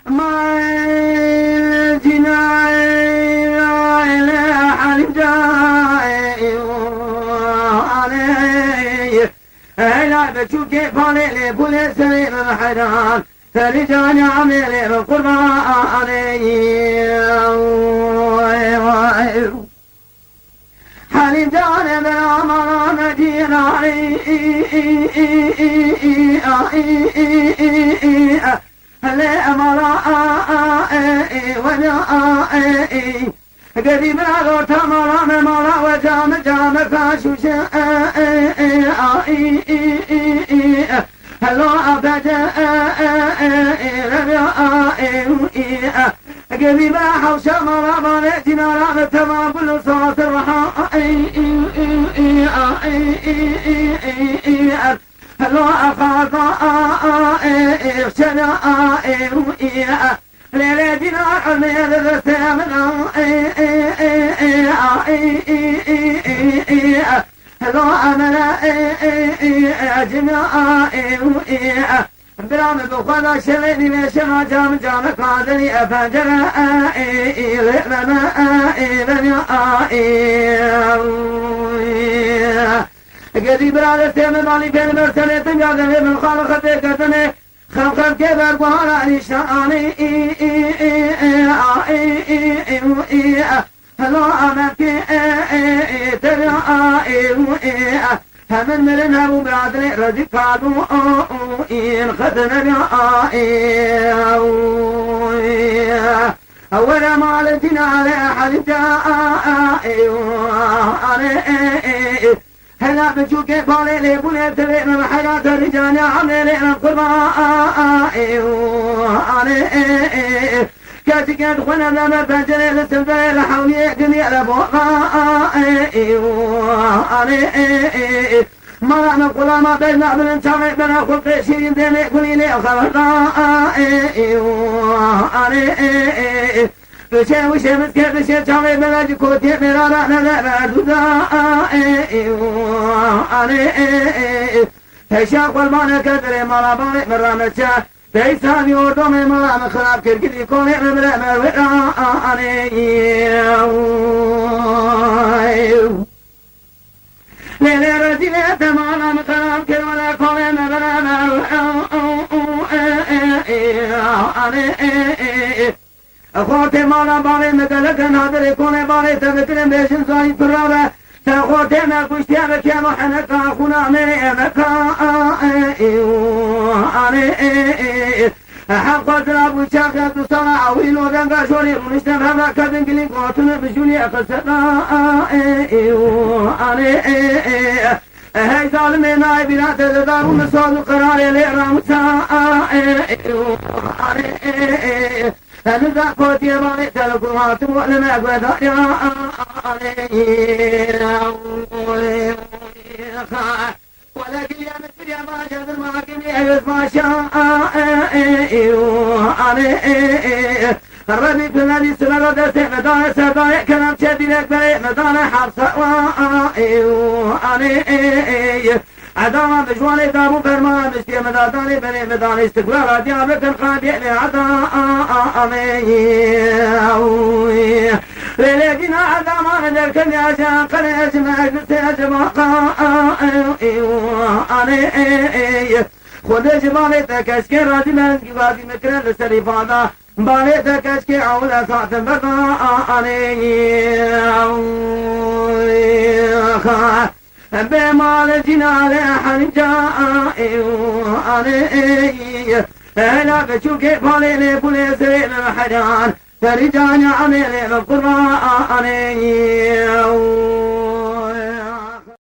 ما جنا إلى حلم جاي علي لا بتشوف كيف علي بوليس الحيران فرجاني عملي بالقربان حلم جانا بالعمر مدينة الأمر قريب نغور تمر ممر وجام جام فاشوش هلو أبدا قريب حوش مر مالتنا رام تمام كل صوت الرحاء هلو أخاف شنا ليلتنا عمير الثامنة هلو أمنا جميع برام بخلا شلني مشما جام جام قادري أفجر قريب على الثامن مالي بين مرسلة تنجاد من خالق تكتني خلقت كبر بهارا نشاني هلو أمامك ترى همن مرن هبو برادري رجي قادو إن خدنا أولا مالتنا على حد هلا بشوك بالي لي بولي تبي من حياة الرجال عملي من قربان كاتك يدخلنا لما فجري لسنفي لحولي يقني لبوقا مرة من قلما بينا من انتمي بنا خلقي شيرين ديني قولي لي خلقا بشي وشي مسكي بشي تامي بنا جكوتي مرارا نذا بردودا هشاق والمانا كدري مرا بالي مرا نتشا بيساني وردومي مرا من خلاب كركدي كوني مبرا مروئاني ليلي رجلي تمانا من خلاب كركدي كوني مبرا مروئاني أخوتي مالا بالي مقلق نادري كوني بالي تذكرين بيشن زايد فرابة تأخوتي ما كشتي بكي محنكا أخونا مني أمكا حقا سلاب وشاكا تصنع عويل وذنقا شوري ونشتفى بكا ذنقلين قوتنا بجولي أقصدا هاي ظالمي ناي بلا تزدار ومسواد القرار لإرامسا هذا كوتي بالي تلقوا تبغى قد ولكن يا مثل يا ما جد ما كني ما شاء الربي بلادي سلالة دسته مدان سبايا كلام شديد لك مدان حرص عداوة بجواني دابو فرمان مشتي مداداني بني مداني استقلال ديابك القادي لعدامي ليلتنا عداما ندركن يا شاقل اسمع قلت خود جبالي تكسكي راجي من قبادي مكرن لسريفانا بالي تكسكي عولا ساعتن بقاني بمال جنال حن جائي لا بشوك بالي لي بوليس الحيران فرجاني عملي بالقرآن